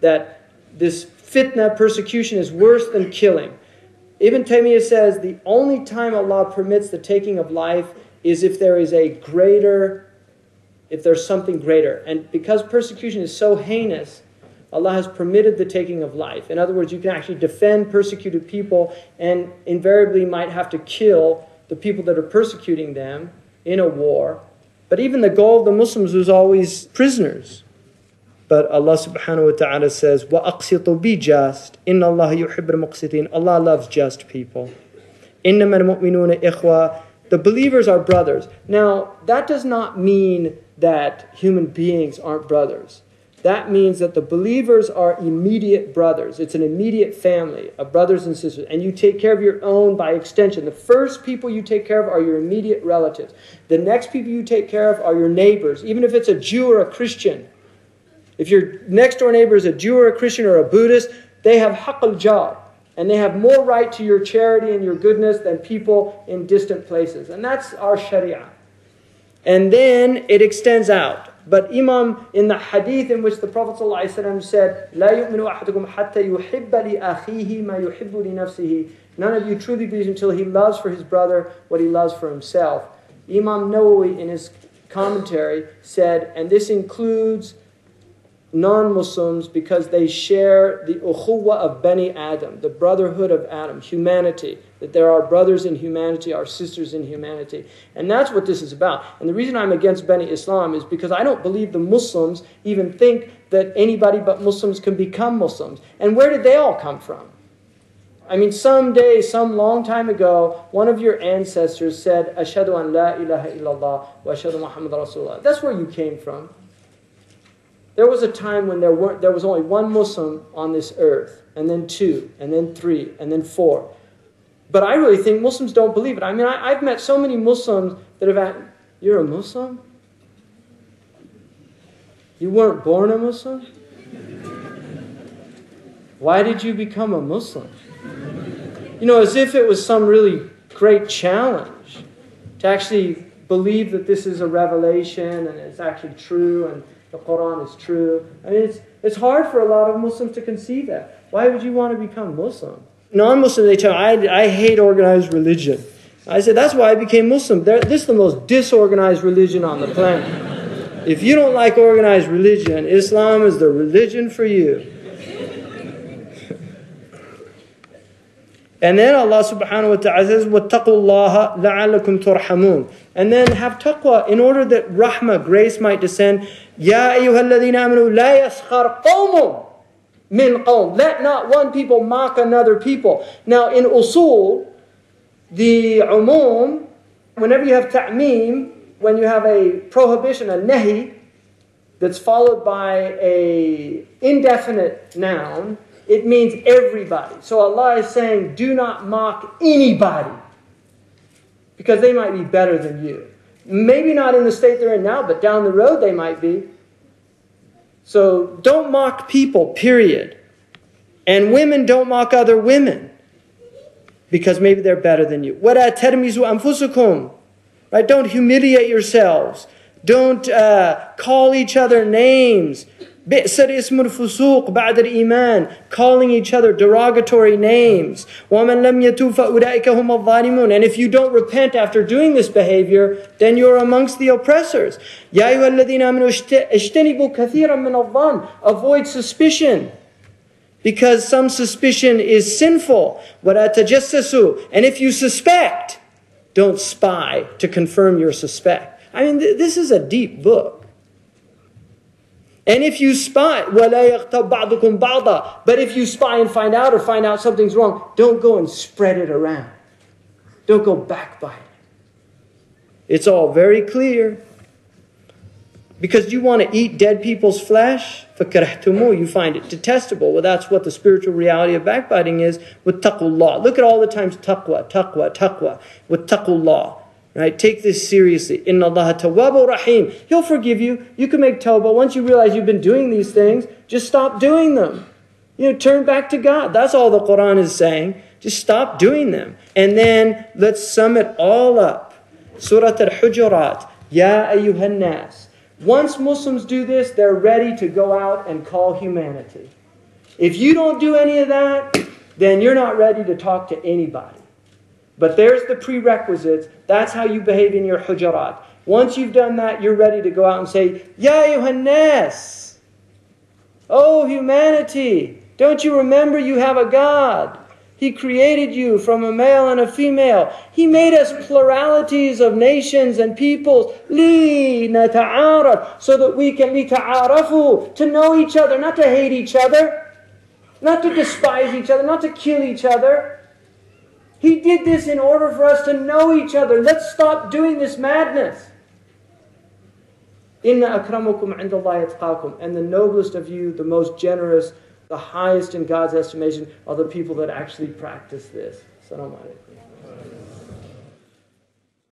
that this fitna, persecution, is worse than killing. Ibn Taymiyyah says the only time Allah permits the taking of life is if there is a greater, if there's something greater. And because persecution is so heinous, Allah has permitted the taking of life. In other words, you can actually defend persecuted people and invariably might have to kill the people that are persecuting them in a war. But even the goal of the Muslims was always prisoners. But Allah subhanahu wa ta'ala says, وَأَقْسِطُوا, be just. إِنَّ اللَّهَ يُحِبُّ الْمُقْسِطِينَ. Allah loves just people. إِنَّمَا الْمُؤْمِنُونَ إِخْوَةً. The believers are brothers. Now, that does not mean that human beings aren't brothers. That means that the believers are immediate brothers. It's an immediate family of brothers and sisters. And you take care of your own by extension. The first people you take care of are your immediate relatives. The next people you take care of are your neighbors, even if it's a Jew or a Christian. If your next door neighbor is a Jew or a Christian or a Buddhist, they have haqq al-jar. And they have more right to your charity and your goodness than people in distant places. And that's our sharia. And then it extends out. But Imam, in the hadith in which the Prophet ﷺ said, لا يؤمن أحدكم حتى يحب لأخيه ما يحب لنفسه. None of you truly believes until he loves for his brother what he loves for himself. Imam Nawawi, in his commentary, said, and this includes non-Muslims because they share the ukhuwa of Bani Adam, the brotherhood of Adam, humanity. That there are brothers in humanity, our sisters in humanity. And that's what this is about. And the reason I'm against Bani Islam is because I don't believe the Muslims even think that anybody but Muslims can become Muslims. And where did they all come from? I mean, someday, some long time ago, one of your ancestors said, Ashhadu an la ilaha illallah wa ashhadu Muhammad Rasulullah. That's where you came from. There was a time when there was only one Muslim on this earth, and then two, and then three, and then four. But I really think Muslims don't believe it. I mean, I've met so many Muslims that have asked, you're a Muslim? You weren't born a Muslim? Why did you become a Muslim? You know, as if it was some really great challenge to actually believe that this is a revelation and it's actually true and the Quran is true. I mean, it's hard for a lot of Muslims to conceive that. Why would you want to become Muslim? Non-Muslims, they tell me, I hate organized religion. I said, that's why I became Muslim. This is the most disorganized religion on the planet. If you don't like organized religion, Islam is the religion for you. And then Allah subhanahu wa ta'ala says, وَاتَّقُوا اللَّهَ لَعَلَّكُمْ تُرْحَمُونَ. And then have taqwa in order that rahmah, grace might descend. يَا أَيُّهَا الَّذِينَ آمَنُوا لَا يَسْخَرْ قَوْمٌ min qawm. Let not one people mock another people. Now in usul, the umum, whenever you have ta'meem, when you have a prohibition, a nahi, that's followed by a indefinite noun, it means everybody. So Allah is saying, do not mock anybody, because they might be better than you. Maybe not in the state they're in now, but down the road they might be. So don't mock people, period. And women don't mock other women, because maybe they're better than you. وَلَا تَرْمِزُوا أَنفُسُكُمْ. Right? Don't humiliate yourselves. Don't call each other names. بِئْسَ الْإِسْمُ الْفُسُوقُ بَعْدَ الْإِيمَانِ. Calling each other derogatory names. وَمَنْ لَمْ يَتُوبْ فَأُولَٰئِكَ هُمُ الظَّالِمُونَ. And if you don't repent after doing this behavior, then you're amongst the oppressors. يَا أَيُّهَا الَّذِينَ آمَنُوا اجْتَنِبُوا كَثِيرًا مِنَ الظَّنِّ. Avoid suspicion, because some suspicion is sinful. وَلَا تَجَسَّسُوا. And if you suspect, don't spy to confirm your suspect. I mean, this is a deep book. And if you spy, وَلَا يَغْتَبْ بَعْضُكُمْ بَعْضًا. But if you spy and find out something's wrong, don't go and spread it around. Don't go backbiting. It's all very clear. Because you want to eat dead people's flesh, فَكَرَهْتُمُوهُ. You find it detestable. Well, that's what the spiritual reality of backbiting is. وَاتَّقُوا اللَّهِ. Look at all the times taqwa, taqwa, taqwa. وَاتَّقُوا اللَّهِ. Right? Take this seriously. Inna Allah tawwabur rahim. He'll forgive you. You can make tawbah. Once you realize you've been doing these things, just stop doing them. Turn back to God. That's all the Quran is saying. Just stop doing them. And then let's sum it all up. Surah Al-Hujurat. Ya ayyuhan nas. Once Muslims do this, they're ready to go out and call humanity. If you don't do any of that, then you're not ready to talk to anybody. But there's the prerequisites. That's how you behave in your hujarat. Once you've done that, you're ready to go out and say, Ya ayyuhan nas, oh humanity, don't you remember you have a God? He created you from a male and a female. He made us pluralities of nations and peoples. Li nata'araf, so that we can lita'arafu, to know each other, not to hate each other, not to despise each other, not to kill each other. He did this in order for us to know each other. Let's stop doing this madness. Inna akramakum indallahi atqakum. And the noblest of you, the most generous, the highest in God's estimation, are the people that actually practice this. Assalamu alaikum.